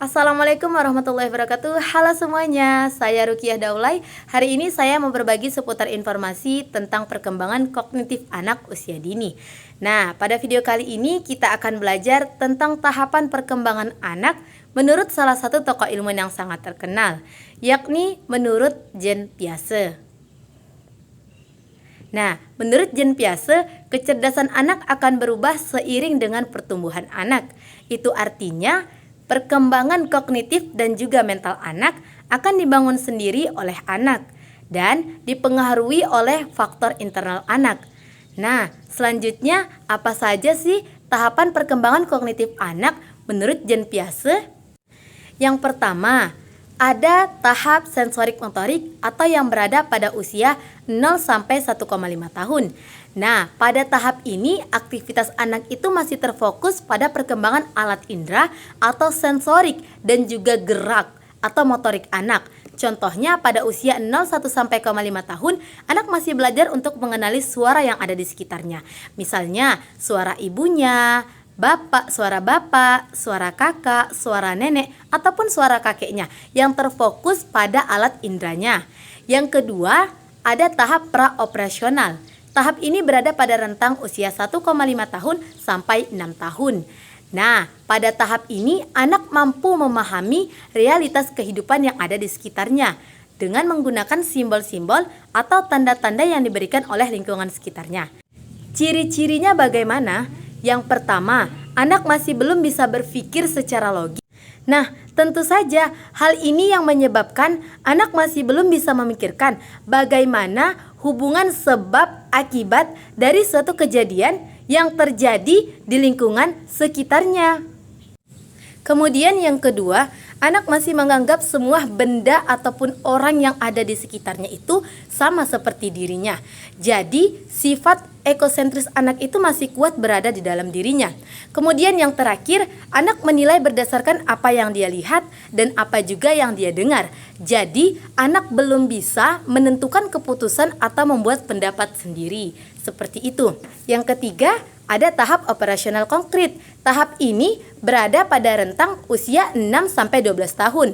Assalamualaikum warahmatullahi wabarakatuh. Halo semuanya, saya Rukiah Daulay. Hari ini saya mau berbagi seputar informasi tentang perkembangan kognitif anak usia dini. Nah, pada video kali ini kita akan belajar tentang tahapan perkembangan anak menurut salah satu tokoh ilmuwan yang sangat terkenal, yakni menurut Jean Piaget. Nah, menurut Jean Piaget, kecerdasan anak akan berubah seiring dengan pertumbuhan anak. Itu artinya perkembangan kognitif dan juga mental anak akan dibangun sendiri oleh anak dan dipengaruhi oleh faktor internal anak. Nah, selanjutnya apa saja sih tahapan perkembangan kognitif anak menurut Jean Piaget? Yang pertama, ada tahap sensorik motorik atau yang berada pada usia 0 sampai 1,5 tahun. Nah, pada tahap ini aktivitas anak itu masih terfokus pada perkembangan alat indera atau sensorik dan juga gerak atau motorik anak. Contohnya pada usia 0,1 sampai 5 tahun, anak masih belajar untuk mengenali suara yang ada di sekitarnya. Misalnya, suara ibunya, suara bapak, suara kakak, suara nenek, ataupun suara kakeknya yang terfokus pada alat inderanya. Yang kedua, ada tahap praoperasional. Tahap ini berada pada rentang usia 1,5 tahun sampai 6 tahun. Nah, pada tahap ini anak mampu memahami realitas kehidupan yang ada di sekitarnya dengan menggunakan simbol-simbol atau tanda-tanda yang diberikan oleh lingkungan sekitarnya. Ciri-cirinya bagaimana? Yang pertama, anak masih belum bisa berpikir secara logis. Nah, tentu saja hal ini yang menyebabkan anak masih belum bisa memikirkan bagaimana hubungan sebab akibat dari suatu kejadian yang terjadi di lingkungan sekitarnya. Kemudian yang kedua, anak masih menganggap semua benda ataupun orang yang ada di sekitarnya itu sama seperti dirinya. Jadi, sifat ekosentris anak itu masih kuat berada di dalam dirinya. Kemudian yang terakhir, anak menilai berdasarkan apa yang dia lihat dan apa juga yang dia dengar. Jadi, anak belum bisa menentukan keputusan atau membuat pendapat sendiri. Seperti itu. Yang ketiga, ada tahap operasional konkret. Tahap ini berada pada rentang usia 6 sampai 12 tahun.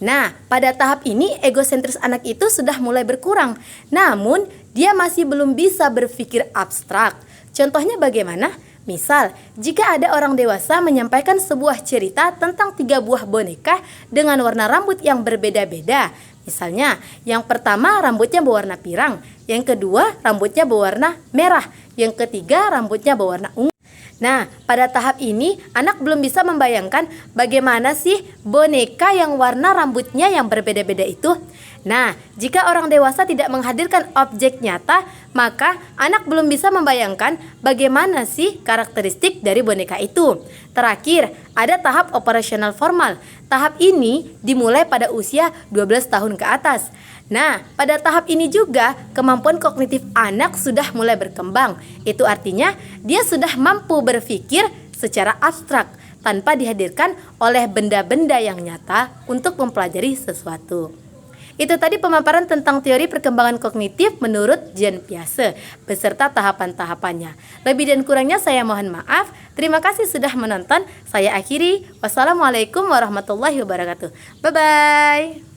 Nah, pada tahap ini egosentris anak itu sudah mulai berkurang. Namun, dia masih belum bisa berpikir abstrak. Contohnya bagaimana? Misal, jika ada orang dewasa menyampaikan sebuah cerita tentang 3 buah boneka dengan warna rambut yang berbeda-beda. Misalnya, yang pertama rambutnya berwarna pirang, yang kedua rambutnya berwarna merah, yang ketiga rambutnya berwarna ungu. Nah, pada tahap ini anak belum bisa membayangkan bagaimana sih boneka yang warna rambutnya yang berbeda-beda itu. Nah, jika orang dewasa tidak menghadirkan objek nyata, maka anak belum bisa membayangkan bagaimana sih karakteristik dari boneka itu. Terakhir, ada tahap operasional formal. Tahap ini dimulai pada usia 12 tahun ke atas. Nah, pada tahap ini juga kemampuan kognitif anak sudah mulai berkembang. Itu artinya dia sudah mampu berpikir secara abstrak tanpa dihadirkan oleh benda-benda yang nyata untuk mempelajari sesuatu. Itu tadi pemaparan tentang teori perkembangan kognitif menurut Jean Piaget beserta tahapan-tahapannya. Lebih dan kurangnya saya mohon maaf. Terima kasih sudah menonton. Saya akhiri. Wassalamualaikum warahmatullahi wabarakatuh. Bye-bye.